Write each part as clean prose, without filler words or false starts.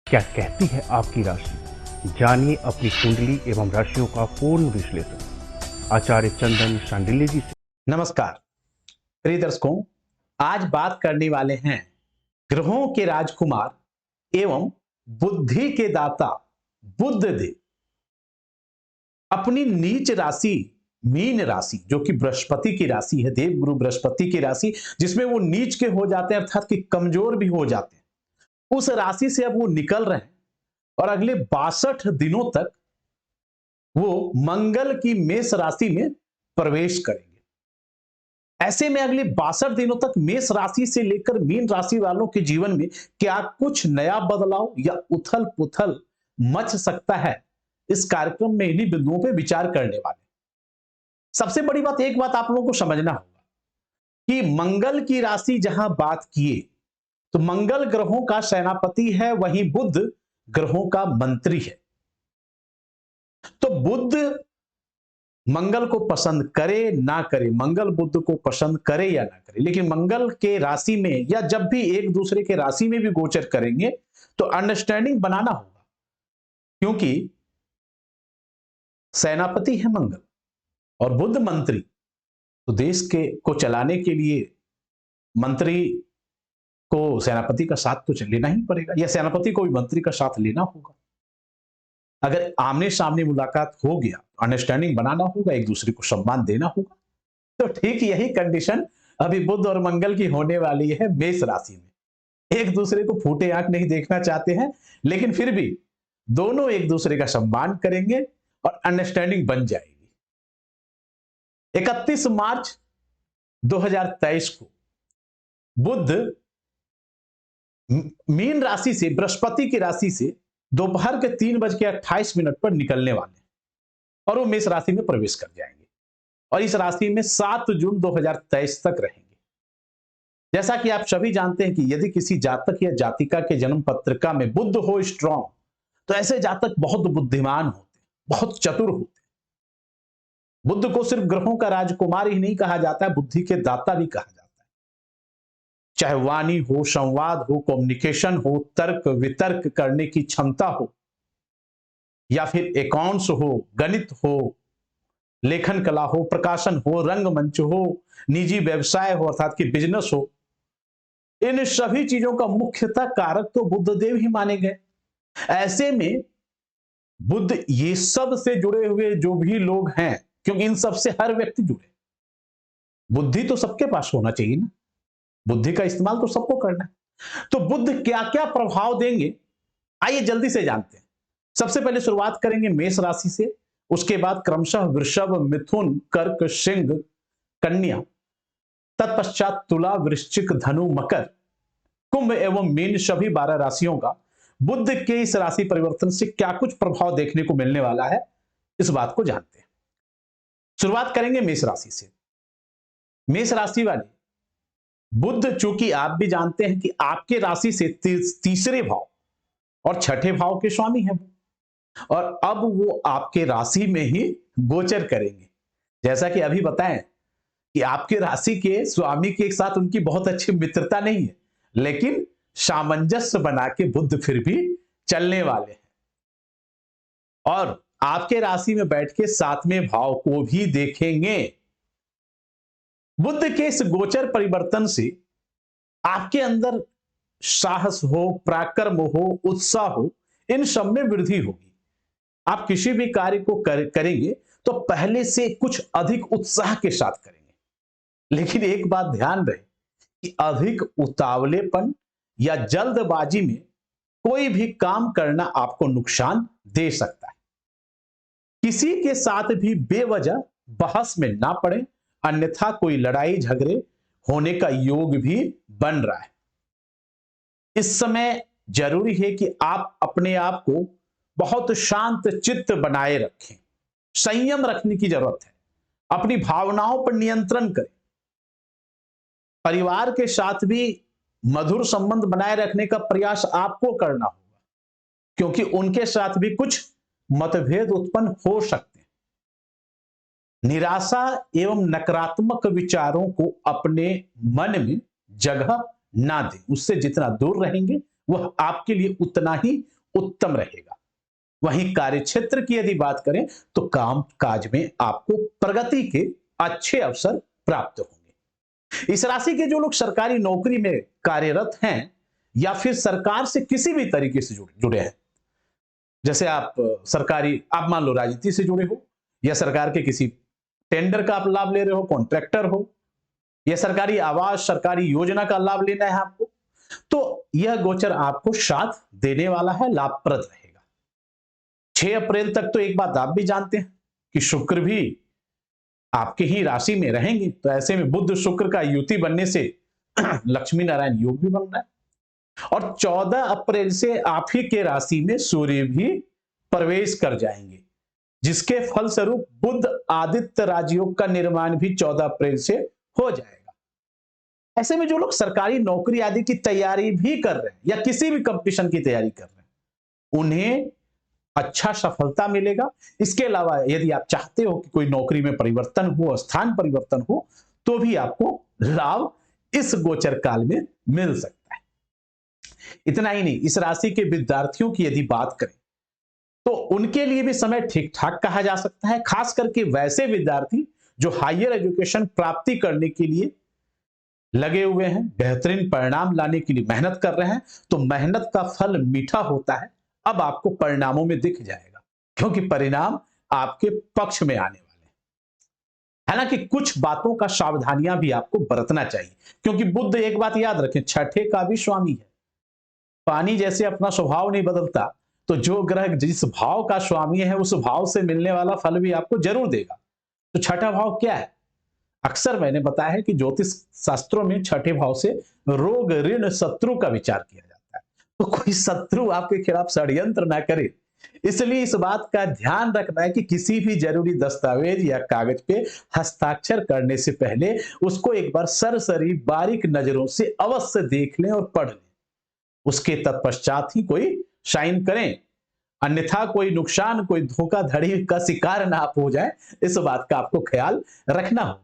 क्या कहती है आपकी राशि? जानिए अपनी कुंडली एवं राशियों का पूर्ण विश्लेषण आचार्य चंदन शांडिल्य जी से। नमस्कार प्रिय दर्शकों, आज बात करने वाले हैं ग्रहों के राजकुमार एवं बुद्धि के दाता बुध देव अपनी नीच राशि मीन राशि, जो कि बृहस्पति की राशि है, देवगुरु बृहस्पति की राशि, जिसमें वो नीच के हो जाते हैं अर्थात कि कमजोर भी हो जाते हैं। उस राशि से अब वो निकल रहे हैं और अगले 62 दिनों तक वो मंगल की मेष राशि में प्रवेश करेंगे। ऐसे में अगले 62 दिनों तक मेष राशि से लेकर मीन राशि वालों के जीवन में क्या कुछ नया बदलाव या उथल पुथल मच सकता है, इस कार्यक्रम में इन्हीं बिंदुओं पे विचार करने वाले। सबसे बड़ी बात, एक बात आप लोगों को समझना होगा कि मंगल की राशि जहां बात किए तो मंगल ग्रहों का सेनापति है, वहीं बुध ग्रहों का मंत्री है। तो बुध मंगल को पसंद करे ना करे, मंगल बुध को पसंद करे या ना करे, लेकिन मंगल के राशि में या जब भी एक दूसरे के राशि में भी गोचर करेंगे तो अंडरस्टैंडिंग बनाना होगा, क्योंकि सेनापति है मंगल और बुध मंत्री। तो देश के को चलाने के लिए मंत्री को सेनापति का साथ तो लेना ही पड़ेगा, या सेनापति को भी मंत्री का साथ लेना होगा। अगर आमने सामने मुलाकात हो गया, अंडरस्टैंडिंग बनाना होगा, एक दूसरे को सम्मान देना होगा। तो ठीक यही कंडीशन अभी बुध और मंगल की होने वाली है मेष राशि में। एक दूसरे को फूटे आंख नहीं देखना चाहते हैं, लेकिन फिर भी दोनों एक दूसरे का सम्मान करेंगे और अंडरस्टैंडिंग बन जाएगी। 31 मार्च 2023 को बुध मीन राशि से, बृहस्पति की राशि से दोपहर के 3:28 पर निकलने वाले और वो मेष राशि में प्रवेश कर जाएंगे और इस राशि में 7 जून 2023 तक रहेंगे। जैसा कि आप सभी जानते हैं कि यदि किसी जातक या जातिका के जन्म पत्रिका में बुध हो स्ट्रांग, तो ऐसे जातक बहुत बुद्धिमान होते, बहुत चतुर होते। बुध को सिर्फ ग्रहों का राजकुमार ही नहीं कहा जाता है, बुद्धि के दाता भी कहा जाता है। चाहे वाणी हो, संवाद हो, कम्युनिकेशन हो, तर्क वितर्क करने की क्षमता हो, या फिर अकाउंट्स हो, गणित हो, लेखन कला हो, प्रकाशन हो, रंगमंच हो, निजी व्यवसाय हो अर्थात कि बिजनेस हो, इन सभी चीजों का मुख्यतः कारक तो बुधदेव ही माने गए। ऐसे में बुध ये सब से जुड़े हुए जो भी लोग हैं, क्योंकि इन सब से हर व्यक्ति जुड़े, बुद्धि तो सबके पास होना चाहिए ना, बुद्धि का इस्तेमाल तो सबको करना है। तो बुध क्या क्या प्रभाव देंगे, आइए जल्दी से जानते हैं। सबसे पहले शुरुआत करेंगे मेष राशि से, उसके बाद क्रमशः वृषभ, मिथुन, कर्क, सिंह, कन्या, तत्पश्चात तुला, वृश्चिक, धनु, मकर, कुंभ एवं मीन, सभी 12 राशियों का बुध के इस राशि परिवर्तन से क्या कुछ प्रभाव देखने को मिलने वाला है, इस बात को जानते हैं। शुरुआत करेंगे मेष राशि से। मेष राशि वाले बुध, चूंकि आप भी जानते हैं कि आपके राशि से तीसरे भाव और छठे भाव के स्वामी हैं, और अब वो आपके राशि में ही गोचर करेंगे। जैसा कि अभी बताएं कि आपके राशि के स्वामी के साथ उनकी बहुत अच्छी मित्रता नहीं है, लेकिन सामंजस्य बना के बुध फिर भी चलने वाले हैं और आपके राशि में बैठ के 7वें भाव को भी देखेंगे। बुध के इस गोचर परिवर्तन से आपके अंदर साहस हो, पराक्रम हो, उत्साह हो, इन सब में वृद्धि होगी। आप किसी भी कार्य को करेंगे तो पहले से कुछ अधिक उत्साह के साथ करेंगे। लेकिन एक बात ध्यान रहे कि अधिक उतावलेपन या जल्दबाजी में कोई भी काम करना आपको नुकसान दे सकता है। किसी के साथ भी बेवजह बहस में ना पड़े, अन्यथा कोई लड़ाई झगड़े होने का योग भी बन रहा है। इस समय जरूरी है कि आप अपने आप को बहुत शांत चित्त बनाए रखें, संयम रखने की जरूरत है, अपनी भावनाओं पर नियंत्रण करें। परिवार के साथ भी मधुर संबंध बनाए रखने का प्रयास आपको करना होगा, क्योंकि उनके साथ भी कुछ मतभेद उत्पन्न हो सकते हैं। निराशा एवं नकारात्मक विचारों को अपने मन में जगह ना दें, उससे जितना दूर रहेंगे वह आपके लिए उतना ही उत्तम रहेगा। वहीं कार्य क्षेत्र की यदि बात करें तो काम काज में आपको प्रगति के अच्छे अवसर प्राप्त होंगे। इस राशि के जो लोग सरकारी नौकरी में कार्यरत हैं या फिर सरकार से किसी भी तरीके से जुड़े हैं, जैसे आप मान लो राजनीति से जुड़े हो, या सरकार के किसी टेंडर का आप लाभ ले रहे हो, कॉन्ट्रैक्टर हो, या सरकारी आवास सरकारी योजना का लाभ लेना है आपको, तो यह गोचर आपको साथ देने वाला है, लाभप्रद रहेगा। 6 अप्रैल तक तो एक बात आप भी जानते हैं कि शुक्र भी आपके ही राशि में रहेंगे, तो ऐसे में बुध शुक्र का युति बनने से लक्ष्मी नारायण योग भी बन रहा है। और 14 अप्रैल से आप ही के राशि में सूर्य भी प्रवेश कर जाएंगे, जिसके फलस्वरूप बुध आदित्य राजयोग का निर्माण भी 14 अप्रैल से हो जाएगा। ऐसे में जो लोग सरकारी नौकरी आदि की तैयारी भी कर रहे हैं या किसी भी कंपटीशन की तैयारी कर रहे हैं, उन्हें अच्छा सफलता मिलेगा। इसके अलावा यदि आप चाहते हो कि कोई नौकरी में परिवर्तन हो, स्थान परिवर्तन हो, तो भी आपको लाभ इस गोचर काल में मिल सकता है। इतना ही नहीं, इस राशि के विद्यार्थियों की यदि बात करें तो उनके लिए भी समय ठीक ठाक कहा जा सकता है। खास करके वैसे विद्यार्थी जो हायर एजुकेशन प्राप्ति करने के लिए लगे हुए हैं, बेहतरीन परिणाम लाने के लिए मेहनत कर रहे हैं, तो मेहनत का फल मीठा होता है। अब आपको परिणामों में दिख जाएगा, क्योंकि परिणाम आपके पक्ष में आने वाले हैं। हालांकि कुछ बातों का सावधानियां भी आपको बरतना चाहिए, क्योंकि बुध, एक बात याद रखें, छठे का भी स्वामी है। पानी जैसे अपना स्वभाव नहीं बदलता, तो जो ग्रह जिस भाव का स्वामी है उस भाव से मिलने वाला फल भी आपको जरूर देगा। तो छठा भाव क्या है? अक्सर मैंने बताया है कि ज्योतिष शास्त्रों में छठे भाव से रोग, ऋण, शत्रु का विचार किया जाता है। तो कोई शत्रु आपके खिलाफ षड्यंत्र ना करे, इसलिए इस बात का ध्यान रखना है कि किसी भी जरूरी दस्तावेज या कागज पे हस्ताक्षर करने से पहले उसको एक बार सरसरी बारीक नजरों से अवश्य देख लें और पढ़ लें। उसके तत्पश्चात ही कोई साइन करें, अन्यथा कोई नुकसान, कोई धोखाधड़ी का शिकार ना आप हो जाए, इस बात का आपको ख्याल रखना होगा।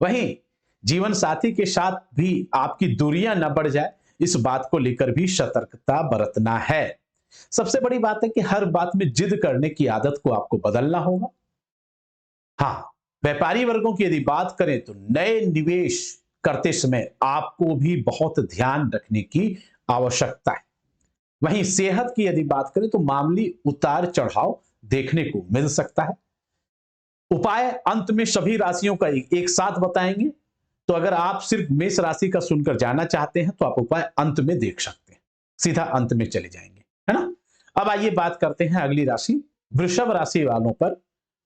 वहीं जीवन साथी के साथ भी आपकी दूरियां न बढ़ जाए, इस बात को लेकर भी सतर्कता बरतना है। सबसे बड़ी बात है कि हर बात में जिद करने की आदत को आपको बदलना होगा। हाँ, व्यापारी वर्गों की यदि बात करें तो नए निवेश करते समय आपको भी बहुत ध्यान रखने की आवश्यकता है। वहीं सेहत की यदि बात करें तो मामूली उतार चढ़ाव देखने को मिल सकता है। उपाय अंत में सभी राशियों का एक साथ बताएंगे, तो अगर आप सिर्फ मेष राशि का सुनकर जाना चाहते हैं तो आप उपाय अंत में देख सकते हैं, सीधा अंत में चले जाएंगे, है ना। अब आइए बात करते हैं अगली राशि वृषभ राशि वालों पर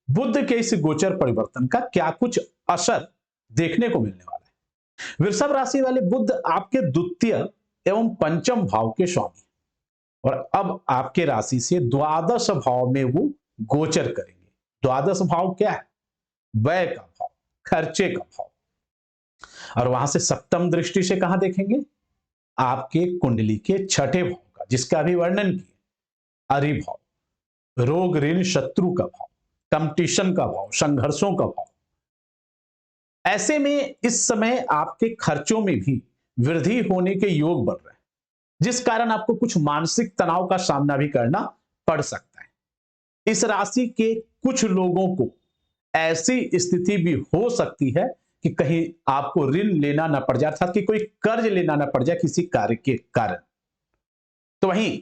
बुध के इस गोचर परिवर्तन का क्या कुछ असर देखने को मिलने वाला है। वृषभ राशि वाले बुध आपके द्वितीय एवं पंचम भाव के स्वामी, और अब आपके राशि से द्वादश भाव में वो गोचर करेंगे। द्वादश भाव क्या है? व्यय का भाव, खर्चे का भाव। और वहां से सप्तम दृष्टि से कहां देखेंगे? आपके कुंडली के छठे भाव का, जिसका भी वर्णन किया, अरिभाव, रोग, ऋण, शत्रु का भाव, कंपटीशन का भाव, संघर्षों का भाव। ऐसे में इस समय आपके खर्चों में भी वृद्धि होने के योग बन रहे हैं, जिस कारण आपको कुछ मानसिक तनाव का सामना भी करना पड़ सकता है। इस राशि के कुछ लोगों को ऐसी स्थिति भी हो सकती है कि कहीं आपको ऋण लेना ना पड़ जाए, अर्थात कि कोई कर्ज लेना ना पड़ जाए किसी कार्य के कारण। तो वहीं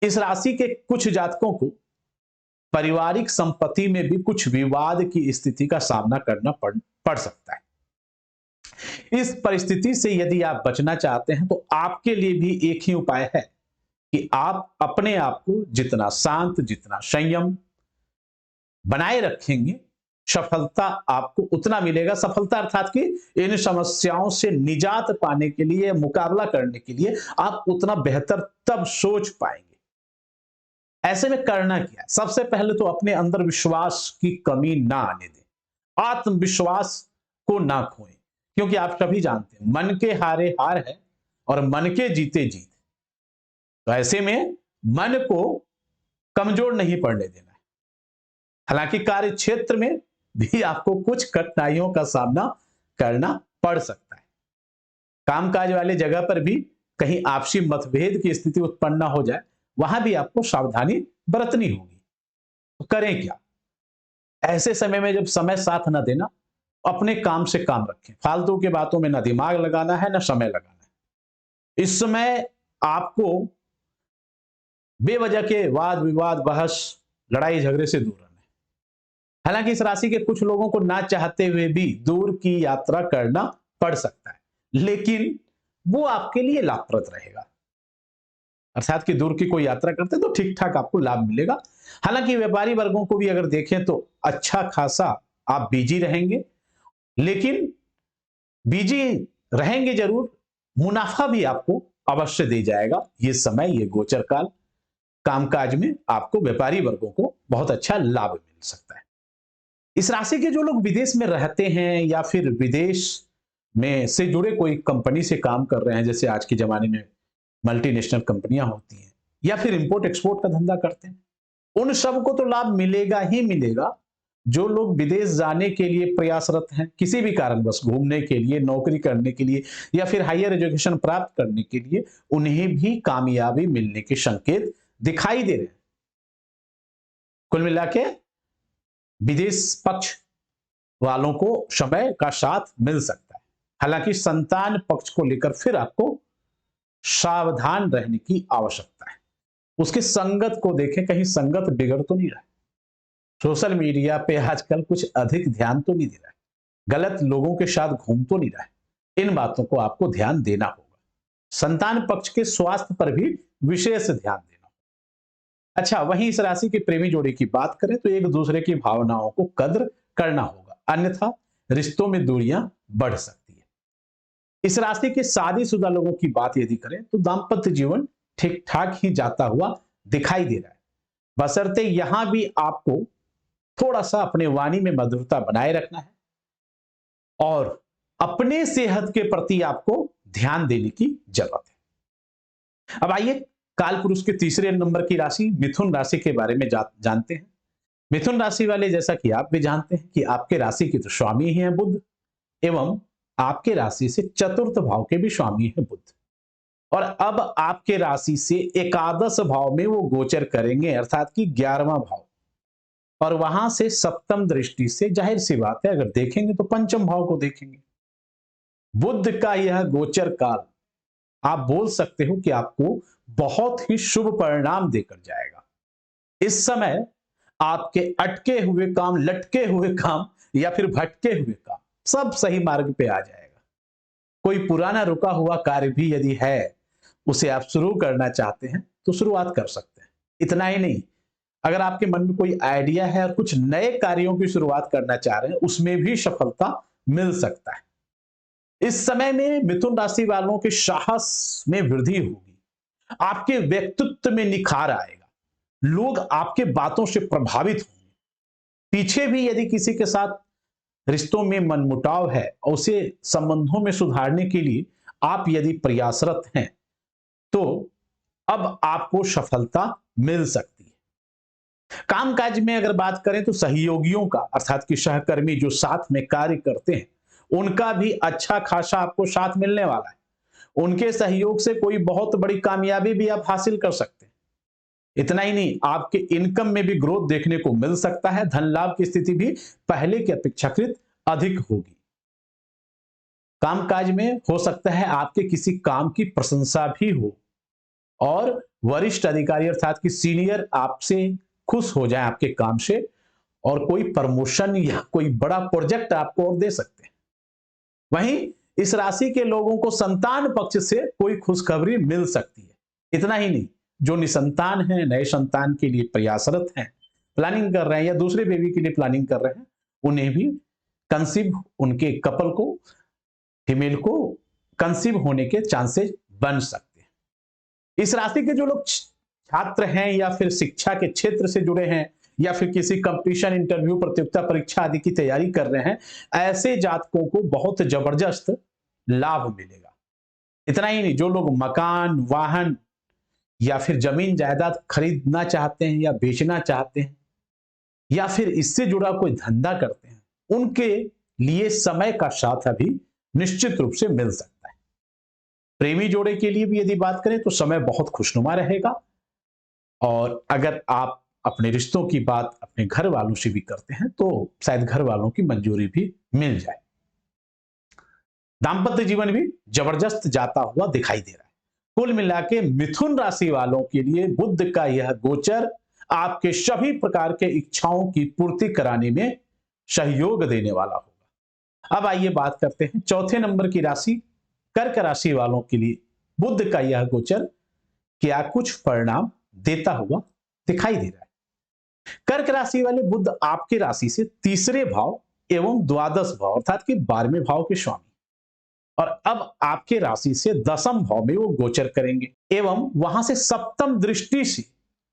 इस राशि के कुछ जातकों को पारिवारिक संपत्ति में भी कुछ विवाद की स्थिति का सामना करना पड़ सकता है। इस परिस्थिति से यदि आप बचना चाहते हैं तो आपके लिए भी एक ही उपाय है कि आप अपने आप को जितना शांत, जितना संयम बनाए रखेंगे, सफलता आपको उतना मिलेगा। सफलता अर्थात कि इन समस्याओं से निजात पाने के लिए, मुकाबला करने के लिए आप उतना बेहतर तब सोच पाएंगे। ऐसे में करना क्या है? सबसे पहले तो अपने अंदर विश्वास की कमी ना आने दें, आत्मविश्वास को ना खोएं, क्योंकि आप सभी जानते हैं मन के हारे हार है और मन के जीते जीत। तो ऐसे में मन को कमजोर नहीं पड़ने देना है। हालांकि कार्य क्षेत्र में भी आपको कुछ कठिनाइयों का सामना करना पड़ सकता है। कामकाज वाले जगह पर भी कहीं आपसी मतभेद की स्थिति उत्पन्न ना हो जाए, वहां भी आपको सावधानी बरतनी होगी। तो करें क्या? ऐसे समय में जब समय साथ न देना, अपने काम से काम रखें। फालतू की बातों में ना दिमाग लगाना है, ना समय लगाना है। इस समय आपको बेवजह के वाद विवाद, बहस, लड़ाई झगड़े से दूर रहना है। हालांकि इस राशि के कुछ लोगों को ना चाहते हुए भी दूर की यात्रा करना पड़ सकता है, लेकिन वो आपके लिए लाभप्रद रहेगा। अर्थात कि दूर की कोई यात्रा करते हैं तो ठीक ठाक आपको लाभ मिलेगा। हालांकि व्यापारी वर्गों को भी अगर देखें तो अच्छा खासा आप बिजी रहेंगे, लेकिन बिजी रहेंगे जरूर, मुनाफा भी आपको अवश्य दे जाएगा। ये समय, ये गोचर काल कामकाज में आपको व्यापारी वर्गों को बहुत अच्छा लाभ मिल सकता है। इस राशि के जो लोग विदेश में रहते हैं या फिर विदेश में से जुड़े कोई कंपनी से काम कर रहे हैं, जैसे आज के जमाने में मल्टीनेशनल कंपनियां होती हैं, या फिर इंपोर्ट एक्सपोर्ट का धंधा करते हैं, उन सबको तो लाभ मिलेगा ही मिलेगा। जो लोग विदेश जाने के लिए प्रयासरत हैं, किसी भी कारणवश घूमने के लिए, नौकरी करने के लिए या फिर हायर एजुकेशन प्राप्त करने के लिए, उन्हें भी कामयाबी मिलने के संकेत दिखाई दे रहे हैं। कुल मिला के विदेश पक्ष वालों को समय का साथ मिल सकता है। हालांकि संतान पक्ष को लेकर फिर आपको सावधान रहने की आवश्यकता है। उसकी संगत को देखें, कहीं संगत बिगड़ तो नहीं रहा है। सोशल मीडिया पे आजकल कुछ अधिक ध्यान तो नहीं दे रहा है, गलत लोगों के साथ घूम तो नहीं रहा है। इन बातों को आपको ध्यान देना होगा। संतान पक्ष के स्वास्थ्य पर भी विशेष ध्यान देना होगा। अच्छा, वहीं इस राशि के प्रेमी जोड़ी की बात करें तो एक दूसरे की भावनाओं को कद्र करना होगा, अन्यथा रिश्तों में दूरियां बढ़ सकती है। इस राशि के शादीशुदा लोगों की बात यदि करें तो दाम्पत्य जीवन ठीक ठाक ही जाता हुआ दिखाई दे रहा है, बशर्ते यहां भी आपको थोड़ा सा अपने वाणी में मधुरता बनाए रखना है और अपने सेहत के प्रति आपको ध्यान देने की जरूरत है। अब आइए कालपुरुष के तीसरे नंबर की राशि मिथुन राशि के बारे में जानते हैं। मिथुन राशि वाले, जैसा कि आप भी जानते हैं कि आपके राशि के तो स्वामी ही हैं बुध, एवं आपके राशि से चतुर्थ भाव के भी स्वामी है बुध, और अब आपके राशि से एकादश भाव में वो गोचर करेंगे, अर्थात कि 11वां भाव, और वहां से सप्तम दृष्टि से जाहिर सी बात है अगर देखेंगे तो पंचम भाव को देखेंगे। बुध का यह गोचर काल आप बोल सकते हो कि आपको बहुत ही शुभ परिणाम देकर जाएगा। इस समय आपके अटके हुए काम, लटके हुए काम या फिर भटके हुए काम सब सही मार्ग पे आ जाएगा। कोई पुराना रुका हुआ कार्य भी यदि है, उसे आप शुरू करना चाहते हैं तो शुरुआत कर सकते हैं। इतना ही नहीं, अगर आपके मन में कोई आइडिया है और कुछ नए कार्यों की शुरुआत करना चाह रहे हैं, उसमें भी सफलता मिल सकता है। इस समय में मिथुन राशि वालों के साहस में वृद्धि होगी, आपके व्यक्तित्व में निखार आएगा, लोग आपके बातों से प्रभावित होंगे। पीछे भी यदि किसी के साथ रिश्तों में मनमुटाव है और उसे संबंधों में सुधारने के लिए आप यदि प्रयासरत हैं, तो अब आपको सफलता मिल सकती है। कामकाज में अगर बात करें तो सहयोगियों का, अर्थात कि सहकर्मी जो साथ में कार्य करते हैं, उनका भी अच्छा खासा आपको साथ मिलने वाला है। उनके सहयोग से कोई बहुत बड़ी कामयाबी भी आप हासिल कर सकते हैं। इतना ही नहीं, आपके इनकम में भी ग्रोथ देखने को मिल सकता है। धन लाभ की स्थिति भी पहले की अपेक्षाकृत अधिक होगी। कामकाज में हो सकता है आपके किसी काम की प्रशंसा भी हो और वरिष्ठ अधिकारी अर्थात कि सीनियर आपसे खुश हो जाए आपके काम से, और कोई प्रमोशन या कोई बड़ा प्रोजेक्ट आपको और दे सकते हैं। वहीं इस राशि के लोगों को संतान पक्ष से कोई खुशखबरी मिल सकती है। इतना ही नहीं, जो निसंतान हैं, नए संतान के लिए प्रयासरत हैं, प्लानिंग कर रहे हैं या दूसरे बेबी के लिए प्लानिंग कर रहे हैं, उन्हें भी कंसीव, उनके कपल को, फीमेल को कंसीव होने के चांसेस बन सकते हैं। इस राशि के जो लोग छात्र हैं या फिर शिक्षा के क्षेत्र से जुड़े हैं या फिर किसी कंपटीशन, इंटरव्यू, प्रतियोगिता परीक्षा आदि की तैयारी कर रहे हैं, ऐसे जातकों को बहुत जबरदस्त लाभ मिलेगा। इतना ही नहीं, जो लोग मकान, वाहन या फिर जमीन जायदाद खरीदना चाहते हैं या बेचना चाहते हैं या फिर इससे जुड़ा कोई धंधा करते हैं, उनके लिए समय का साथ अभी निश्चित रूप से मिल सकता है। प्रेमी जोड़े के लिए भी यदि बात करें तो समय बहुत खुशनुमा रहेगा। और अगर आप अपने रिश्तों की बात अपने घर वालों से भी करते हैं तो शायद घर वालों की मंजूरी भी मिल जाए। दांपत्य जीवन भी जबरदस्त जाता हुआ दिखाई दे रहा है। कुल मिला के मिथुन राशि वालों के लिए बुध का यह गोचर आपके सभी प्रकार के इच्छाओं की पूर्ति कराने में सहयोग देने वाला होगा। अब आइए बात करते हैं चौथे नंबर की राशि कर्क राशि वालों के लिए बुध का यह गोचर क्या कुछ परिणाम देता हुआ दिखाई दे रहा है। कर्क राशि वाले बुध आपके राशि से तीसरे भाव एवं द्वादश भाव अर्थात कि 12वें भाव के स्वामी और अब आपके राशि से दसम भाव में वो गोचर करेंगे एवं वहां से सप्तम दृष्टि से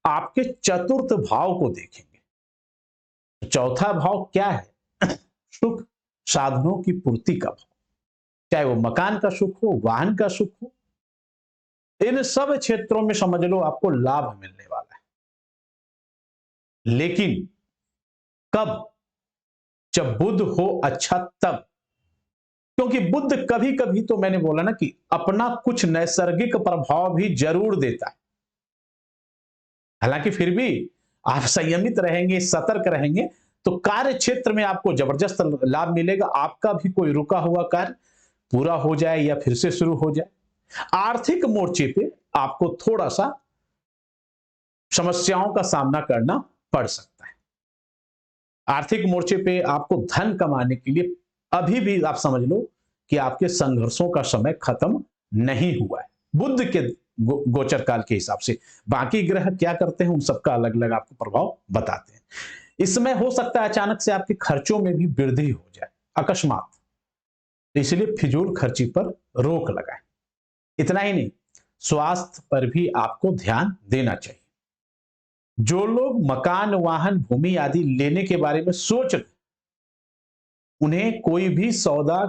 आपके चतुर्थ भाव को देखेंगे। चौथा भाव क्या है? सुख साधनों की पूर्ति का भाव, चाहे वो मकान का सुख हो, वाहन का सुख हो, इन सब क्षेत्रों में समझ लो आपको लाभ मिलने वाला है। लेकिन कब? जब बुध हो अच्छा तब, क्योंकि बुध कभी कभी तो मैंने बोला ना कि अपना कुछ नैसर्गिक प्रभाव भी जरूर देता है। हालांकि फिर भी आप संयमित रहेंगे, सतर्क रहेंगे तो कार्य क्षेत्र में आपको जबरदस्त लाभ मिलेगा। आपका भी कोई रुका हुआ कार्य पूरा हो जाए या फिर से शुरू हो जाए। आर्थिक मोर्चे पे आपको थोड़ा सा समस्याओं का सामना करना पड़ सकता है। आर्थिक मोर्चे पे आपको धन कमाने के लिए अभी भी आप समझ लो कि आपके संघर्षों का समय खत्म नहीं हुआ है बुध के गोचर काल के हिसाब से। बाकी ग्रह क्या करते हैं उन सबका अलग अलग आपको प्रभाव बताते हैं। इसमें हो सकता है अचानक से आपके खर्चों में भी वृद्धि हो जाए अकस्मात, इसलिए फिजूल खर्ची पर रोक लगाएं। इतना ही नहीं, स्वास्थ्य पर भी आपको ध्यान देना चाहिए। जो लोग मकान, वाहन, भूमि आदि लेने के बारे में सोच रहे, उन्हें कोई भी सौदा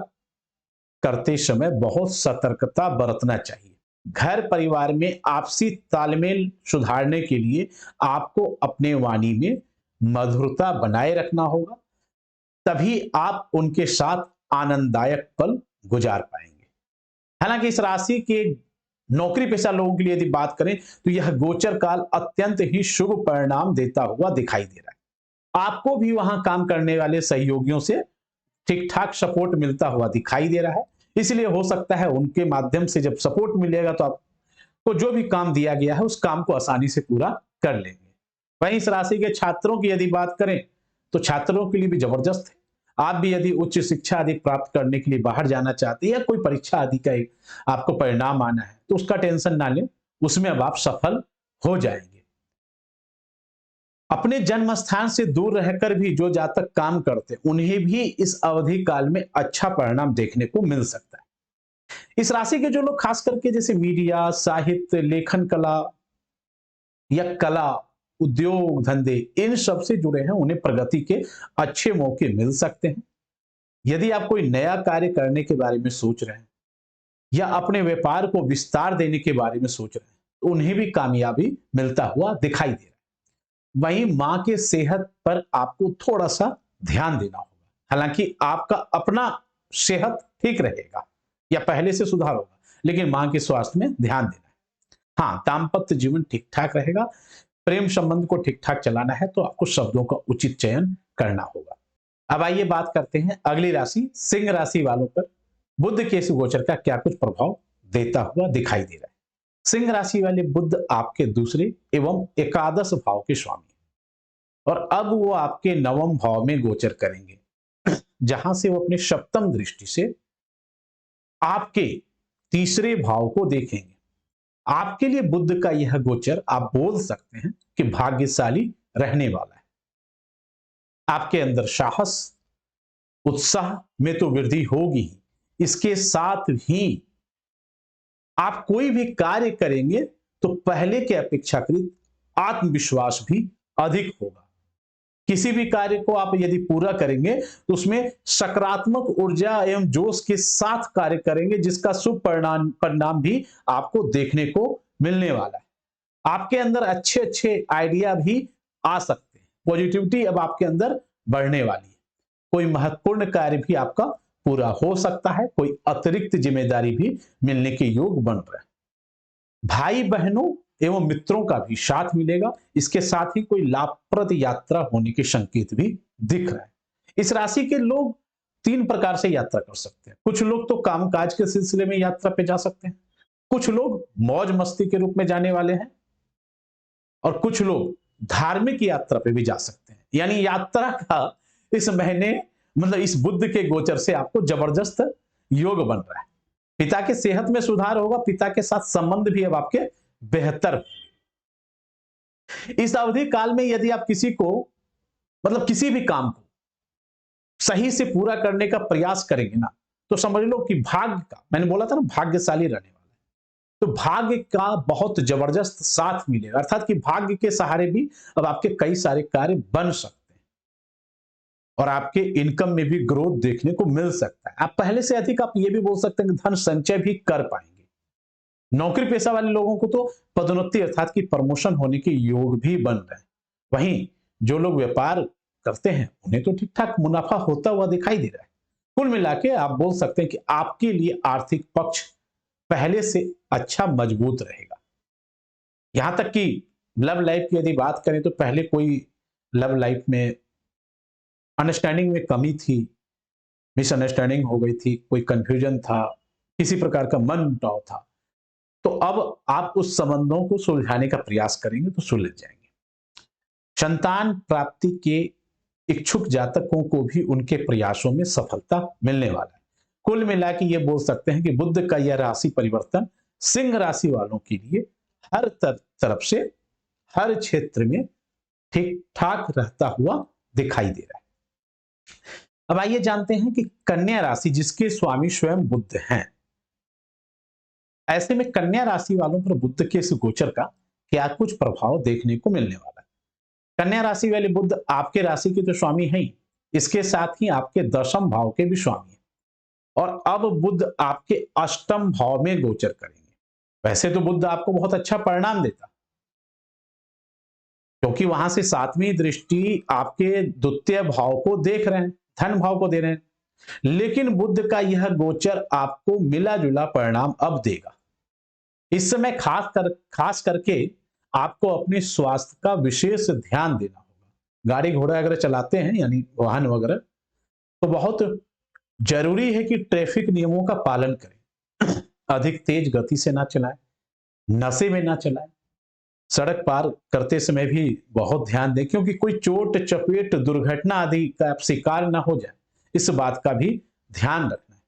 करते समय बहुत सतर्कता बरतना चाहिए। घर परिवार में आपसी तालमेल सुधारने के लिए आपको अपने वाणी में मधुरता बनाए रखना होगा, तभी आप उनके साथ आनंददायक पल गुजार पाएंगे। हालांकि इस राशि के नौकरी पेशा लोगों के लिए यदि बात करें तो यह गोचर काल अत्यंत ही शुभ परिणाम देता हुआ दिखाई दे रहा है। आपको भी वहां काम करने वाले सहयोगियों से ठीक ठाक सपोर्ट मिलता हुआ दिखाई दे रहा है, इसलिए हो सकता है उनके माध्यम से जब सपोर्ट मिलेगा तो आपको जो भी काम दिया गया है उस काम को आसानी से पूरा कर लेंगे। वहीं इस राशि के छात्रों की यदि बात करें तो छात्रों के लिए भी जबरदस्त है। आप भी यदि उच्च शिक्षा आदि प्राप्त करने के लिए बाहर जाना चाहते हैं या कोई परीक्षा आदि का एक आपको परिणाम आना है तो उसका टेंशन ना लें, उसमें अब आप सफल हो जाएंगे। अपने जन्म स्थान से दूर रहकर भी जो जातक काम करते उन्हें भी इस अवधि काल में अच्छा परिणाम देखने को मिल सकता है। इस राशि के जो लोग खास करके जैसे मीडिया, साहित्य, लेखन कला या कला, उद्योग धंधे इन सब से जुड़े हैं, उन्हें प्रगति के अच्छे मौके मिल सकते हैं। यदि आप कोई नया कार्य करने के बारे में सोच रहे हैं या अपने व्यापार को विस्तार देने के बारे में सोच रहे हैं तो उन्हें भी कामयाबी मिलता हुआ दिखाई दे रहा है। वहीं मां के सेहत पर आपको थोड़ा सा ध्यान देना होगा। हालांकि आपका अपना सेहत ठीक रहेगा या पहले से सुधार होगा, लेकिन मां के स्वास्थ्य में ध्यान देना है। हाँ, दाम्पत्य जीवन ठीक ठाक रहेगा। प्रेम संबंध को ठीक ठाक चलाना है तो आपको शब्दों का उचित चयन करना होगा। अब आइए बात करते हैं अगली राशि सिंह राशि वालों पर बुध के इस गोचर का क्या कुछ प्रभाव देता हुआ दिखाई दे रहा है। सिंह राशि वाले बुध आपके दूसरे एवं एकादश भाव के स्वामी और अब वो आपके नवम भाव में गोचर करेंगे, जहां से वो अपने सप्तम दृष्टि से आपके तीसरे भाव को देखेंगे। आपके लिए बुध का यह गोचर आप बोल सकते हैं कि भाग्यशाली रहने वाला है। आपके अंदर साहस, उत्साह में तो वृद्धि होगी ही, इसके साथ ही आप कोई भी कार्य करेंगे तो पहले के अपेक्षाकृत आत्मविश्वास भी अधिक होगा। किसी भी कार्य को आप यदि पूरा करेंगे तो उसमें सकारात्मक ऊर्जा एवं जोश के साथ कार्य करेंगे, जिसका शुभ परिणाम भी आपको देखने को मिलने वाला है। आपके अंदर अच्छे अच्छे आइडिया भी आ सकते हैं। पॉजिटिविटी अब आपके अंदर बढ़ने वाली है। कोई महत्वपूर्ण कार्य भी आपका पूरा हो सकता है, कोई अतिरिक्त जिम्मेदारी भी मिलने के योग बन रहा है। भाई बहनों एवं मित्रों का भी साथ मिलेगा। इसके साथ ही कोई लाभप्रद यात्रा होने के संकेत भी दिख रहा है। इस राशि के लोग तीन प्रकार से यात्रा कर सकते हैं। कुछ लोग तो कामकाज के सिलसिले में यात्रा पे जा सकते हैं, कुछ लोग मौज मस्ती के रूप में जाने वाले हैं, और कुछ लोग धार्मिक यात्रा पे भी जा सकते हैं। यानी यात्रा का इस महीने मतलब इस बुध के गोचर से आपको जबरदस्त योग बन रहा है। पिता के सेहत में सुधार होगा, पिता के साथ संबंध भी अब आपके बेहतर होंगे। इस अवधि काल में यदि आप किसी को मतलब किसी भी काम को सही से पूरा करने का प्रयास करेंगे ना, तो समझ लो कि भाग्य का, मैंने बोला था ना भाग्यशाली रहने वाला है, तो भाग्य का बहुत जबरदस्त साथ मिलेगा। अर्थात कि भाग्य के सहारे भी अब आपके कई सारे कार्य बन सकते हैं और आपके इनकम में भी ग्रोथ देखने को मिल सकता है। आप पहले से अधिक, आप ये भी बोल सकते हैं कि धन संचय भी कर पाएंगे। नौकरी पेशा वाले लोगों को तो पदोन्नति अर्थात कि प्रमोशन होने के योग भी बन रहे हैं। वहीं जो लोग व्यापार करते हैं उन्हें तो ठीक ठाक मुनाफा होता हुआ दिखाई दे रहा है। कुल मिला के आप बोल सकते हैं कि आपके लिए आर्थिक पक्ष पहले से अच्छा मजबूत रहेगा। यहां तक कि लव लाइफ की यदि बात करें तो पहले कोई लव लाइफ में अंडरस्टैंडिंग में कमी थी, मिसअंडरस्टैंडिंग हो गई थी, कोई कंफ्यूजन था, किसी प्रकार का मनमुटाव था, तो अब आप उस संबंधों को सुलझाने का प्रयास करेंगे तो सुलझ जाएंगे। संतान प्राप्ति के इच्छुक जातकों को भी उनके प्रयासों में सफलता मिलने वाला है। कुल मिला के ये बोल सकते हैं कि बुध का यह राशि परिवर्तन सिंह राशि वालों के लिए हर तरफ से हर क्षेत्र में ठीक ठाक रहता हुआ दिखाई दे रहा है। अब आइए जानते हैं कि कन्या राशि जिसके स्वामी स्वयं बुध हैं, ऐसे में कन्या राशि वालों पर बुध के इस गोचर का क्या कुछ प्रभाव देखने को मिलने वाला है। कन्या राशि वाले बुध आपके राशि के तो स्वामी हैं ही, इसके साथ ही आपके दशम भाव के भी स्वामी हैं, और अब बुध आपके अष्टम भाव में गोचर करेंगे। वैसे तो बुध आपको बहुत अच्छा परिणाम देता, क्योंकि वहां से सातवीं दृष्टि आपके द्वितीय भाव को देख रहे हैं, धन भाव को दे रहे हैं, लेकिन बुध का यह गोचर आपको मिला जुला परिणाम अब देगा। इस समय खास करके आपको अपने स्वास्थ्य का विशेष ध्यान देना होगा। गाड़ी घोड़ा अगर चलाते हैं यानी वाहन वगैरह, तो बहुत जरूरी है कि ट्रैफिक नियमों का पालन करें। अधिक तेज गति से ना चलाएं, नशे में ना चलाएं, सड़क पार करते समय भी बहुत ध्यान दें, क्योंकि कोई चोट चपेट दुर्घटना आदि का आप शिकार ना हो जाए, इस बात का भी ध्यान रखना है।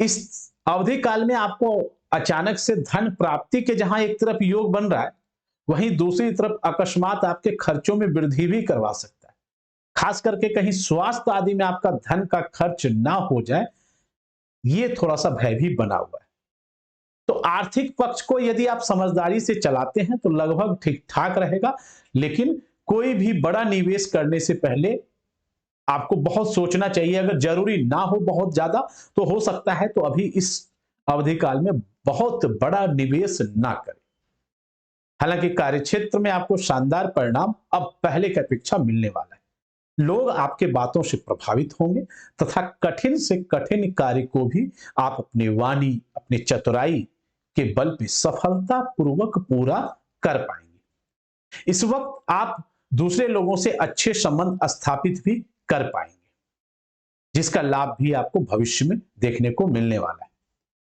इस अवधि काल में आपको अचानक से धन प्राप्ति के जहां एक तरफ योग बन रहा है, वहीं दूसरी तरफ अकस्मात आपके खर्चों में वृद्धि भी करवा सकता है। खास करके कहीं स्वास्थ्य आदि में आपका धन का खर्च ना हो जाए, ये थोड़ा सा भय भी बना हुआ है। तो आर्थिक पक्ष को यदि आप समझदारी से चलाते हैं तो लगभग ठीक ठाक रहेगा, लेकिन कोई भी बड़ा निवेश करने से पहले आपको बहुत सोचना चाहिए। अगर जरूरी ना हो बहुत ज्यादा, तो हो सकता है तो अभी इस अवधि काल में बहुत बड़ा निवेश ना करें। हालांकि कार्यक्षेत्र में आपको शानदार परिणाम अब पहले की अपेक्षा मिलने वाला है। लोग आपके बातों से प्रभावित होंगे तथा कठिन से कठिन कार्य को भी आप अपनी वाणी, अपनी चतुराई के बल पे सफलतापूर्वक पूरा कर पाएंगे। इस वक्त आप दूसरे लोगों से अच्छे संबंध स्थापित भी कर पाएंगे, जिसका लाभ भी आपको भविष्य में देखने को मिलने वाला है।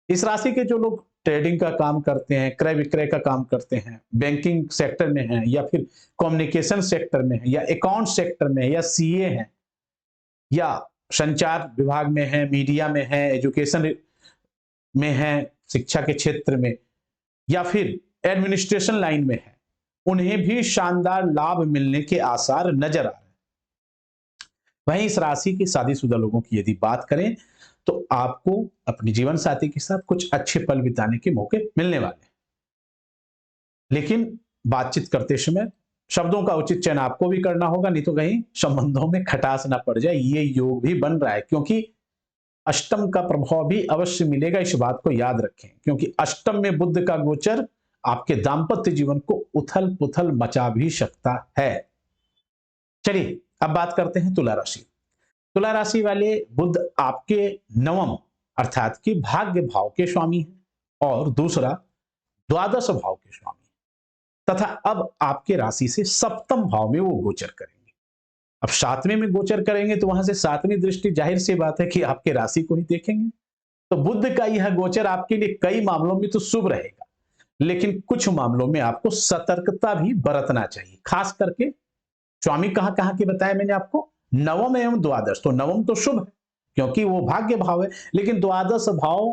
इस राशि के जो लोग ट्रेडिंग का काम करते हैं, क्रय विक्रय का काम करते हैं, बैंकिंग सेक्टर में हैं, या फिर कम्युनिकेशन सेक्टर में है, या अकाउंट सेक्टर में है, या सीए हैं, या संचार विभाग में है, मीडिया में है, एजुकेशन में है, शिक्षा के क्षेत्र में, या फिर एडमिनिस्ट्रेशन लाइन में है, उन्हें भी शानदार लाभ मिलने के आसार नजर आ रहे हैं। वहीं इस राशि के शादीशुदा लोगों की यदि बात करें तो आपको अपने जीवन साथी के साथ कुछ अच्छे पल बिताने के मौके मिलने वाले हैं, लेकिन बातचीत करते समय शब्दों का उचित चयन आपको भी करना होगा, नहीं तो कहीं संबंधों में खटास ना पड़ जाए। ये योग भी बन रहा है, क्योंकि अष्टम का प्रभाव भी अवश्य मिलेगा, इस बात को याद रखें, क्योंकि अष्टम में बुध का गोचर आपके दाम्पत्य जीवन को उथल पुथल मचा भी सकता है। चलिए अब बात करते हैं तुला राशि। तुला राशि वाले बुध आपके नवम अर्थात कि भाग्य भाव के स्वामी हैं, और दूसरा द्वादश भाव के स्वामी हैं। तथा अब आपके राशि से सप्तम भाव में वो गोचर करेंगे। अब सातवें में गोचर करेंगे तो वहां से सातवीं दृष्टि जाहिर सी बात है कि आपके राशि को ही देखेंगे। तो बुध का यह गोचर आपके लिए कई मामलों में तो शुभ रहेगा, लेकिन कुछ मामलों में आपको सतर्कता भी बरतना चाहिए। खास करके स्वामी कहां कहां की बताया मैंने आपको, नवम एवं द्वादश। तो नवम तो शुभ है क्योंकि वो भाग्य भाव है, लेकिन द्वादश भाव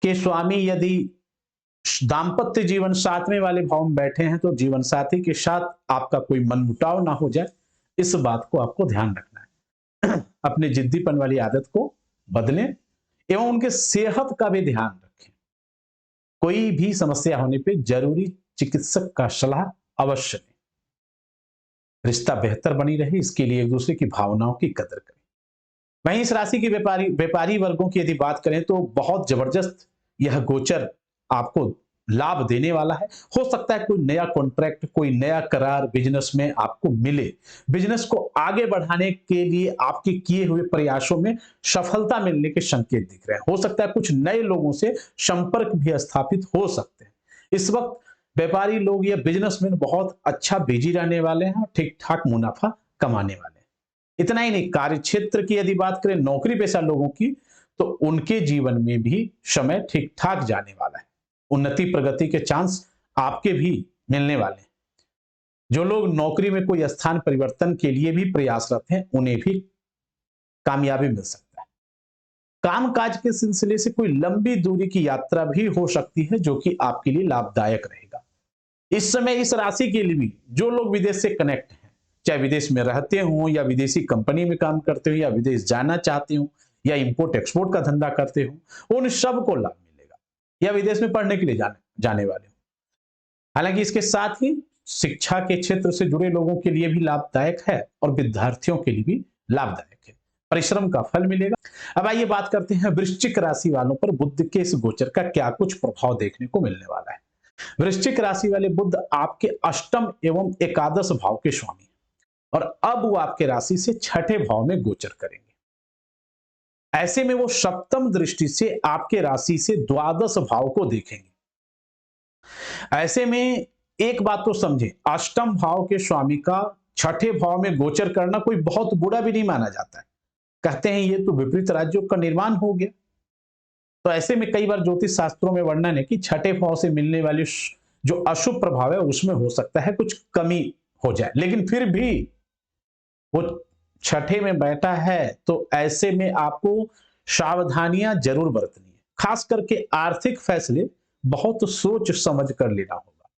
के स्वामी यदि दाम्पत्य जीवन सातवें वाले भाव में बैठे हैं तो जीवन साथी के साथ आपका कोई मनमुटाव ना हो जाए, इस बात को आपको ध्यान रखना है। अपने जिद्दीपन वाली आदत को बदलें एवं उनके सेहत का भी ध्यान रखें। कोई भी समस्या होने पे जरूरी चिकित्सक का सलाह अवश्य लें। रिश्ता बेहतर बनी रहे इसके लिए एक दूसरे की भावनाओं की कदर करें। वहीं इस राशि के व्यापारी वर्गों की यदि बात करें तो बहुत जबरदस्त यह गोचर आपको लाभ देने वाला है। हो सकता है कोई नया कॉन्ट्रैक्ट, कोई नया करार बिजनेस में आपको मिले। बिजनेस को आगे बढ़ाने के लिए आपके किए हुए प्रयासों में सफलता मिलने के संकेत दिख रहे हैं। हो सकता है कुछ नए लोगों से संपर्क भी स्थापित हो सकते हैं। इस वक्त व्यापारी लोग या बिजनेसमैन बहुत अच्छा बिजी रहने वाले हैं और ठीक ठाक मुनाफा कमाने वाले हैं। इतना ही नहीं, कार्य क्षेत्र की यदि बात करें नौकरी पेशा लोगों की, तो उनके जीवन में भी समय ठीक ठाक जाने वाला है। उन्नति प्रगति के चांस आपके भी मिलने वाले हैं। जो लोग नौकरी में कोई स्थान परिवर्तन के लिए भी प्रयासरत हैं, उन्हें भी कामयाबी मिल सकता है। कामकाज के सिलसिले से कोई लंबी दूरी की यात्रा भी हो सकती है, जो कि आपके लिए लाभदायक रहेगा। इस समय इस राशि के लिए भी जो लोग विदेश से कनेक्ट हैं, चाहे विदेश में रहते हों या विदेशी कंपनी में काम करते हो या विदेश जाना चाहते हो या इंपोर्ट एक्सपोर्ट का धंधा करते हो, उन सबको लाभ मिलेगा, या विदेश में पढ़ने के लिए जाने वाले हो। हालांकि इसके साथ ही शिक्षा के क्षेत्र से जुड़े लोगों के लिए भी लाभदायक है और विद्यार्थियों के लिए भी लाभदायक है। परिश्रम का फल मिलेगा। अब आइए बात करते हैं वृश्चिक राशि वालों पर बुध के इस गोचर का क्या कुछ प्रभाव देखने को मिलने वाला है। वृश्चिक राशि वाले बुध आपके अष्टम एवं एकादश भाव के स्वामी हैं और अब वो आपके राशि से छठे भाव में गोचर करेंगे। ऐसे में वो सप्तम दृष्टि से आपके राशि से द्वादश भाव को देखेंगे। ऐसे में एक बात तो समझें, अष्टम भाव के स्वामी का छठे भाव में गोचर करना कोई बहुत बुरा भी नहीं माना जाता है। कहते हैं ये तो विपरीत राज्यों का निर्माण हो गया। तो ऐसे में कई बार ज्योतिष शास्त्रों में वर्णन है कि छठे भाव से मिलने वाले जो अशुभ प्रभाव है उसमें हो सकता है कुछ कमी हो जाए, लेकिन फिर भी वो छठे में बैठा है तो ऐसे में आपको सावधानियां जरूर बरतनी है। खास करके आर्थिक फैसले बहुत सोच समझ कर लेना होगा।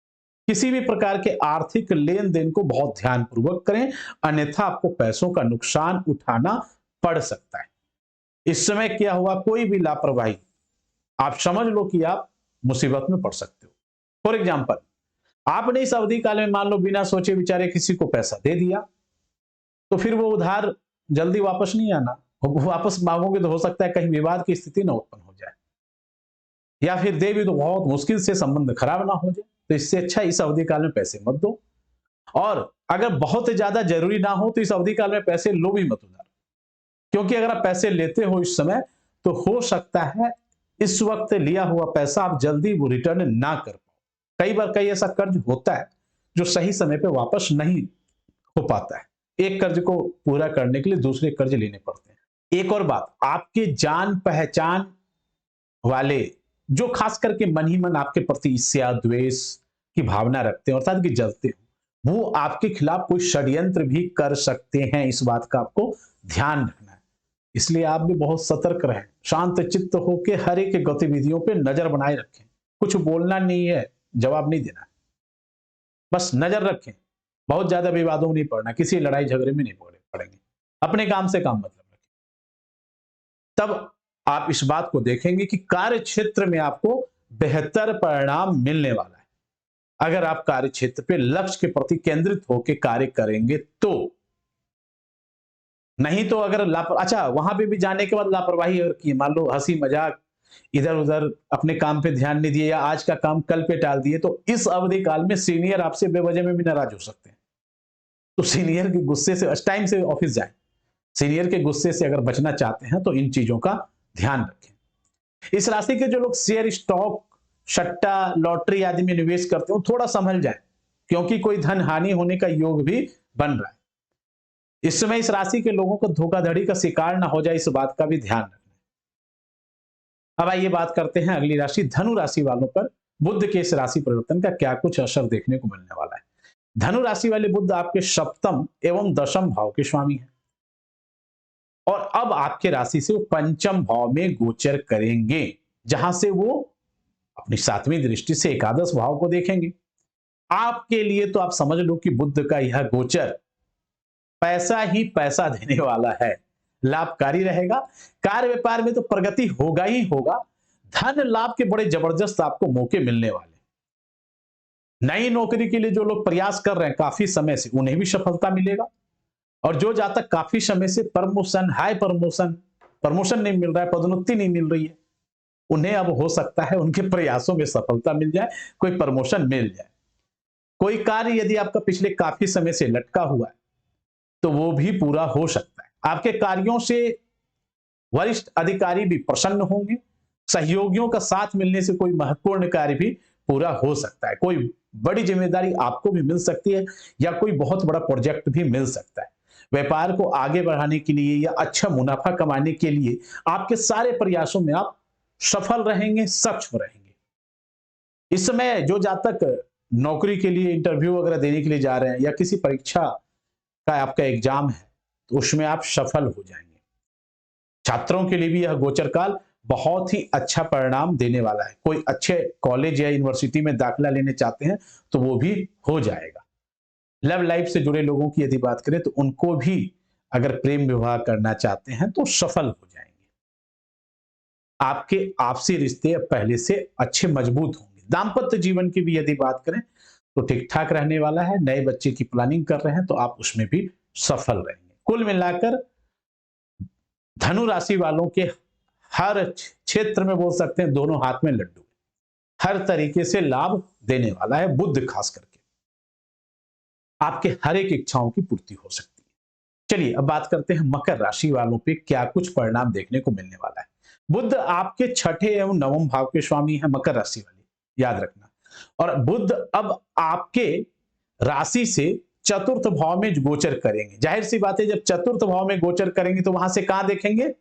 किसी भी प्रकार के आर्थिक लेन देन को बहुत ध्यानपूर्वक करें, अन्यथा आपको पैसों का नुकसान उठाना पड़ सकता है। इस समय क्या हुआ, कोई भी लापरवाही आप समझ लो कि आप मुसीबत में पड़ सकते हो। फॉर एग्जाम्पल, आपने इस अवधि काल में मान लो बिना सोचे विचारे किसी को पैसा दे दिया, तो फिर वो उधार जल्दी वापस नहीं आना। वापस मांगोगे तो हो सकता है कहीं विवाद की स्थिति ना उत्पन्न हो जाए, या फिर दे भी तो बहुत मुश्किल से संबंध खराब ना हो जाए। तो इससे अच्छा इस अवधि काल में पैसे मत दो, और अगर बहुत ज्यादा जरूरी ना हो तो इस अवधि काल में पैसे लो भी मत उधार, क्योंकि अगर आप पैसे लेते हो इस समय तो हो सकता है इस वक्त लिया हुआ पैसा आप जल्दी वो रिटर्न ना कर पाओ। कई बार ऐसा कर्ज होता है जो सही समय पे वापस नहीं हो पाता है। एक कर्ज को पूरा करने के लिए दूसरे कर्ज लेने पड़ते हैं। एक और बात, आपके जान पहचान वाले जो खास करके मन ही मन आपके प्रति ईर्ष्या द्वेष की भावना रखते हैं अर्थात कि जलते हो, वो आपके खिलाफ कोई षड्यंत्र भी कर सकते हैं। इस बात का आपको ध्यान रखना है। इसलिए आप भी बहुत सतर्क रहें, शांत चित्त होकर हर एक गतिविधियों पे नजर बनाए रखें। कुछ बोलना नहीं है, जवाब नहीं देना है, बस नजर रखें। बहुत ज्यादा विवादों में नहीं पड़ना, किसी लड़ाई झगड़े में नहीं पड़ेंगे। अपने काम से काम मतलब रखें। तब आप इस बात को देखेंगे कि कार्य क्षेत्र में आपको बेहतर परिणाम मिलने वाला है। अगर आप कार्य क्षेत्र पे लक्ष्य के प्रति केंद्रित होकर कार्य करेंगे तो। नहीं तो अगर अच्छा, वहां पे भी जाने के बाद लापरवाही अगर की, मान लो हंसी मजाक इधर उधर अपने काम पे ध्यान नहीं दिए या आज का काम कल पे टाल दिए, तो इस अवधि काल में सीनियर आपसे बेवजह में भी नाराज हो सकते हैं। तो सीनियर के गुस्से से टाइम से ऑफिस जाएं। सीनियर के गुस्से से अगर बचना चाहते हैं तो इन चीजों का ध्यान रखें। इस राशि के जो लोग शेयर, स्टॉक, सट्टा लॉटरी आदि में निवेश करते हो थोड़ा संभल जाए, क्योंकि कोई धन हानि होने का योग भी बन रहा है। इस समय इस राशि के लोगों को धोखाधड़ी का शिकार ना हो जाए, इस बात का भी ध्यान रखना। अब आइए बात करते हैं अगली राशि धनु राशि वालों पर बुध के इस राशि परिवर्तन का क्या कुछ असर देखने को मिलने वाला है। धनु राशि वाले बुध आपके सप्तम एवं दशम भाव के स्वामी हैं और अब आपके राशि से वो पंचम भाव में गोचर करेंगे, जहां से वो अपनी सातवीं दृष्टि से एकादश भाव को देखेंगे। आपके लिए तो आप समझ लो कि बुध का यह गोचर पैसा ही पैसा देने वाला है, लाभकारी रहेगा। कार्य व्यापार में तो प्रगति होगा ही होगा, धन लाभ के बड़े जबरदस्त आपको मौके मिलने वाले। नई नौकरी के लिए जो लोग प्रयास कर रहे हैं काफी समय से, उन्हें भी सफलता मिलेगा। और जो जातक काफी समय से प्रमोशन, हाई प्रमोशन नहीं मिल रहा है, पदोन्नति नहीं मिल रही है, उन्हें अब हो सकता है उनके प्रयासों में सफलता मिल जाए, कोई प्रमोशन मिल जाए। कोई कार्य यदि आपका पिछले काफी समय से लटका हुआ है तो वो भी पूरा हो सकता है। आपके कार्यों से वरिष्ठ अधिकारी भी प्रसन्न होंगे। सहयोगियों का साथ मिलने से कोई महत्वपूर्ण कार्य भी पूरा हो सकता है। कोई बड़ी जिम्मेदारी आपको भी मिल सकती है या कोई बहुत बड़ा प्रोजेक्ट भी मिल सकता है। व्यापार को आगे बढ़ाने के लिए या अच्छा मुनाफा कमाने के लिए आपके सारे प्रयासों में आप सफल रहेंगे, सक्षम रहेंगे। इस समय जो जातक नौकरी के लिए इंटरव्यू वगैरह देने के लिए जा रहे हैं या किसी परीक्षा का आपका एग्जाम है तो उसमें आप सफल हो जाएंगे। छात्रों के लिए भी यह गोचर काल बहुत ही अच्छा परिणाम देने वाला है। कोई अच्छे कॉलेज या यूनिवर्सिटी में दाखिला लेने चाहते हैं तो वो भी हो जाएगा। लव लाइफ से जुड़े लोगों की यदि बात करें तो उनको भी अगर प्रेम विवाह करना चाहते हैं तो सफल हो जाएंगे। आपके आपसी रिश्ते पहले से अच्छे मजबूत होंगे। दाम्पत्य जीवन की भी यदि बात करें तो ठीक ठाक रहने वाला है। नए बच्चे की प्लानिंग कर रहे हैं तो आप उसमें भी सफल रहेंगे। कुल मिलाकर धनु राशि वालों के हर क्षेत्र में बोल सकते हैं दोनों हाथ में लड्डू, हर तरीके से लाभ देने वाला है बुध। खास करके आपके हर एक इच्छाओं की पूर्ति हो सकती है। चलिए अब बात करते हैं मकर राशि वालों पे क्या कुछ परिणाम देखने को मिलने वाला है। बुध आपके छठे एवं नवम भाव के स्वामी है, मकर राशि वाले, याद रखना। और बुध अब आपके राशि से चतुर्थ भाव में गोचर करेंगे। जाहिर सी बात है जब चतुर्थ भाव में गोचर करेंगे तो वहां से कहां देखेंगे,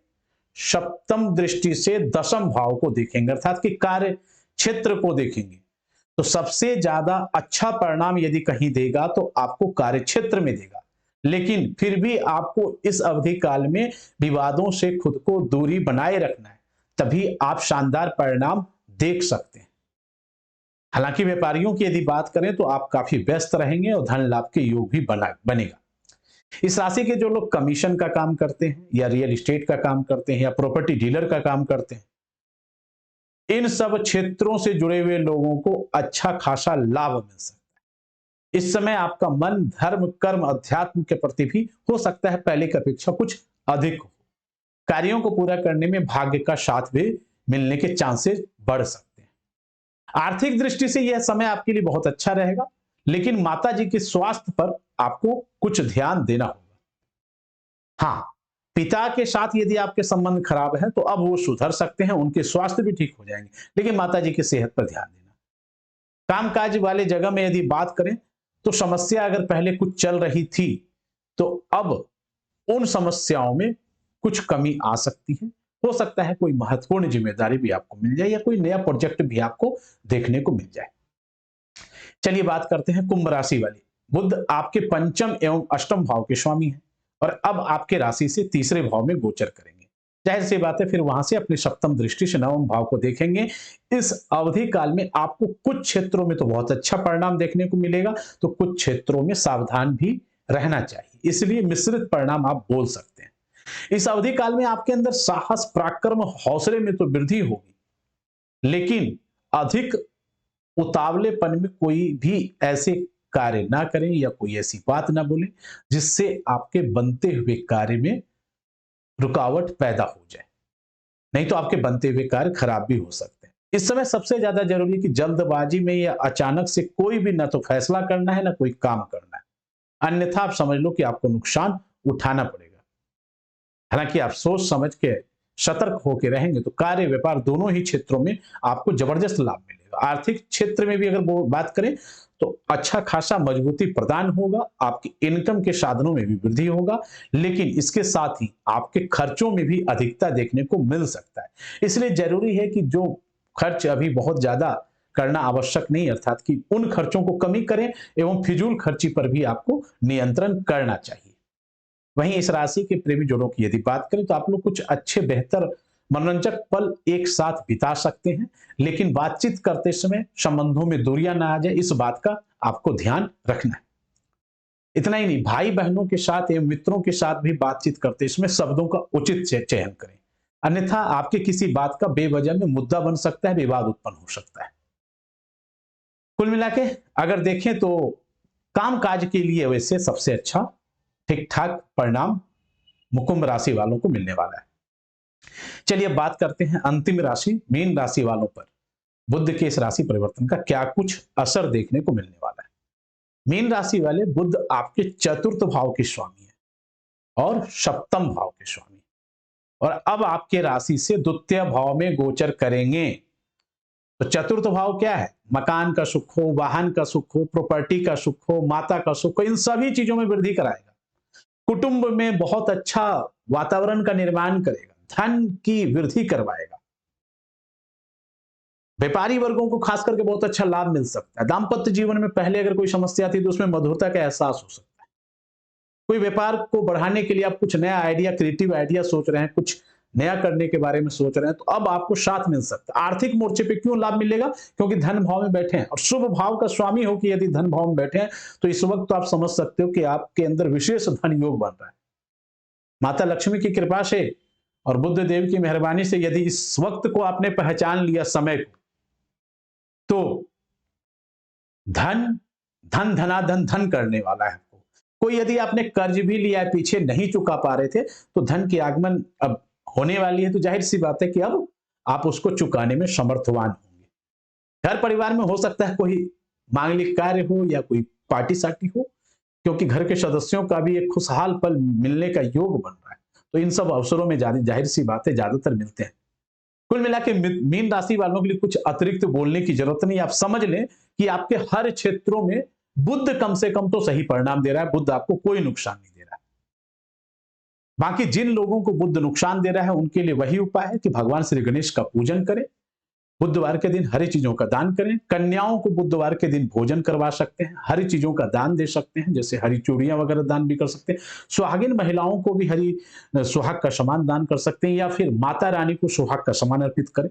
सप्तम दृष्टि से दशम भाव को देखेंगे, अर्थात कि कार्य क्षेत्र को देखेंगे। तो सबसे ज्यादा अच्छा परिणाम यदि कहीं देगा तो आपको कार्य क्षेत्र में देगा, लेकिन फिर भी आपको इस अवधि काल में विवादों से खुद को दूरी बनाए रखना है, तभी आप शानदार परिणाम देख सकते हैं। हालांकि व्यापारियों की यदि बात करें तो आप काफी व्यस्त रहेंगे और धन लाभ के योग भी बनेगा। इस राशि के जो लोग कमीशन का काम करते हैं या रियल एस्टेट का काम करते हैं या प्रॉपर्टी डीलर का काम करते हैं, इन सब क्षेत्रों से जुड़े हुए लोगों को अच्छा खासा लाभ मिल सकता है। इस समय आपका मन धर्म कर्म अध्यात्म के प्रति भी हो सकता है पहले की अपेक्षा कुछ अधिक हो। कार्यों को पूरा करने में भाग्य का साथ भी मिलने के चांसेस बढ़ सकते हैं। आर्थिक दृष्टि से यह समय आपके लिए बहुत अच्छा रहेगा, लेकिन माता जी के स्वास्थ्य पर आपको कुछ ध्यान देना होगा। हाँ, पिता के साथ यदि आपके संबंध खराब है तो अब वो सुधर सकते हैं, उनके स्वास्थ्य भी ठीक हो जाएंगे, लेकिन माता जी की सेहत पर ध्यान देना। कामकाज वाले जगह में यदि बात करें तो समस्या अगर पहले कुछ चल रही थी तो अब उन समस्याओं में कुछ कमी आ सकती है। हो सकता है कोई महत्वपूर्ण जिम्मेदारी भी आपको मिल जाए या कोई नया प्रोजेक्ट भी आपको देखने को मिल जाए। चलिए बात करते हैं कुंभ राशि वाली। बुध आपके पंचम एवं अष्टम भाव के स्वामी हैं और अब आपके राशि से तीसरे भाव में गोचर करेंगे। जाहिर सी बात है फिर वहां से अपनी सप्तम दृष्टि से नवम भाव को देखेंगे। इस अवधि काल में आपको कुछ क्षेत्रों में तो बहुत अच्छा परिणाम देखने को मिलेगा, तो कुछ क्षेत्रों में सावधान भी रहना चाहिए, इसलिए मिश्रित परिणाम आप बोल सकते हैं। इस अवधि काल में आपके अंदर साहस, पराक्रम, हौसले में तो वृद्धि होगी, लेकिन अधिक उतावलेपन में कोई भी ऐसे कार्य ना करें या कोई ऐसी बात ना बोले जिससे आपके बनते हुए कार्य में रुकावट पैदा हो जाए, नहीं तो आपके बनते हुए कार्य खराब भी हो सकते हैं। इस समय सबसे ज्यादा जरूरी है कि जल्दबाजी में या अचानक से कोई भी ना तो फैसला करना है ना कोई काम करना है, अन्यथा आप समझ लो कि आपको नुकसान उठाना पड़ेगा। हालांकि आप सोच समझ के सतर्क होकर रहेंगे तो कार्य व्यापार दोनों ही क्षेत्रों में आपको जबरदस्त लाभ मिलेगा। आर्थिक क्षेत्र में भी अगर वो बात करें तो अच्छा खासा मजबूती प्रदान होगा, आपकी इनकम के साधनों में भी वृद्धि होगा, लेकिन इसके साथ ही आपके खर्चों में भी अधिकता देखने को मिल सकता है। इसलिए जरूरी है कि जो खर्च अभी बहुत ज्यादा करना आवश्यक नहीं, अर्थात कि उन खर्चों को कमी करें एवं फिजूल खर्ची पर भी आपको नियंत्रण करना चाहिए। वहीं इस राशि के प्रेमी जोड़ों की यदि बात करें तो आप लोग कुछ अच्छे बेहतर मनोरंजक पल एक साथ बिता सकते हैं, लेकिन बातचीत करते समय संबंधों में दूरियां ना आ जाए, इस बात का आपको ध्यान रखना है। इतना ही नहीं, भाई बहनों के साथ एवं मित्रों के साथ भी बातचीत करते समय शब्दों का उचित चयन करें, अन्यथा आपके किसी बात का बेवजह में मुद्दा बन सकता है, विवाद उत्पन्न हो सकता है। कुल मिला के अगर देखें तो कामकाज के लिए वैसे सबसे अच्छा ठीक ठाक परिणाम कुंभ राशि वालों को मिलने वाला है। चलिए अब बात करते हैं अंतिम राशि मीन राशि वालों पर बुध के इस राशि परिवर्तन का क्या कुछ असर देखने को मिलने वाला है। मीन राशि वाले, बुध आपके चतुर्थ भाव के स्वामी है और सप्तम भाव के स्वामी, और अब आपके राशि से द्वितीय भाव में गोचर करेंगे। तो चतुर्थ भाव क्या है? मकान का सुख हो, वाहन का सुख हो, प्रॉपर्टी का सुख हो, माता का सुख हो, इन सभी चीजों में वृद्धि कराएगा। कुटुंब में बहुत अच्छा वातावरण का निर्माण करेगा, धन की वृद्धि करवाएगा। व्यापारी वर्गों को खास करके बहुत अच्छा लाभ मिल सकता है। दाम्पत्य जीवन में पहले अगर कोई समस्या थी तो उसमें मधुरता का एहसास हो सकता है। कोई व्यापार को बढ़ाने के लिए आप कुछ नया आइडिया, क्रिएटिव आइडिया सोच रहे हैं, कुछ नया करने के बारे में सोच रहे हैं, तो अब आपको साथ मिल सकता है। आर्थिक मोर्चे पे क्यों लाभ मिलेगा? क्योंकि धन भाव में बैठे हैं और शुभ भाव का स्वामी हो कि यदि धन भाव में बैठे हैं तो इस वक्त तो आप समझ सकते हो कि आपके अंदर विशेष धन योग बन रहा है। माता लक्ष्मी की कृपा से और बुद्ध देव की मेहरबानी से यदि इस वक्त को आपने पहचान लिया, समय को, तो धन धन धनाधन धन करने वाला है। कोई यदि आपने कर्ज भी लिया, पीछे नहीं चुका पा रहे थे, तो धन की आगमन अब होने वाली है, तो जाहिर सी बात है कि अब आप उसको चुकाने में समर्थवान होंगे। घर परिवार में हो सकता है कोई मांगलिक कार्य हो या कोई पार्टी सार्टी हो, क्योंकि घर के सदस्यों का भी एक खुशहाल पल मिलने का योग बन रहा है, तो इन सब अवसरों में जाहिर सी बात है ज्यादातर मिलते हैं। कुल मिला के मीन राशि वालों के लिए कुछ अतिरिक्त बोलने की जरूरत नहीं। आप समझ लें कि आपके हर क्षेत्रों में बुध कम से कम तो सही परिणाम दे रहा है, बुध आपको कोई नुकसान नहीं दे रहा है। बाकी जिन लोगों को बुध नुकसान दे रहा है उनके लिए वही उपाय है कि भगवान श्री गणेश का पूजन करें, बुधवार के दिन हरी चीजों का दान करें। कन्याओं को बुधवार के दिन भोजन करवा सकते हैं, हरी चीजों का दान दे सकते हैं, जैसे हरी चूड़ियां वगैरह दान भी कर सकते हैं। सुहागिन महिलाओं को भी हरी सुहाग का सामान दान कर सकते हैं, या फिर माता रानी को सुहाग का सामान अर्पित करें।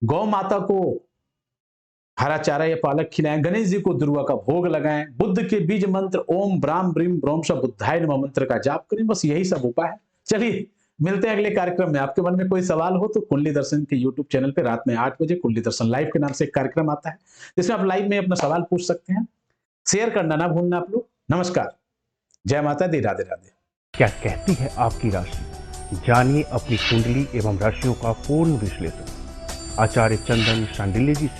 गौ माता को हरा चारा या पालक खिलाएं, गणेश जी को दुर्वा का भोग लगाएं, बुद्ध के बीज मंत्र ओम ब्राम ब्रीम ब्रोम स बुद्धाय नमः मंत्र का जाप करें। बस यही सब उपाय है। चलिए मिलते हैं अगले कार्यक्रम में। आपके मन में कोई सवाल हो तो कुंडली दर्शन के यूट्यूब चैनल पे रात में 8 बजे कुंडली दर्शन लाइव के नाम से एक कार्यक्रम आता है, जिसमें आप लाइव में अपना सवाल पूछ सकते हैं। शेयर करना ना भूलना आप लोग। नमस्कार, जय माता दी, राधे राधे। क्या कहती है आपकी राशि? जानिए अपनी कुंडली एवं राशियों का पूर्ण विश्लेषण आचार्य चंदन शांडिल्य जी से।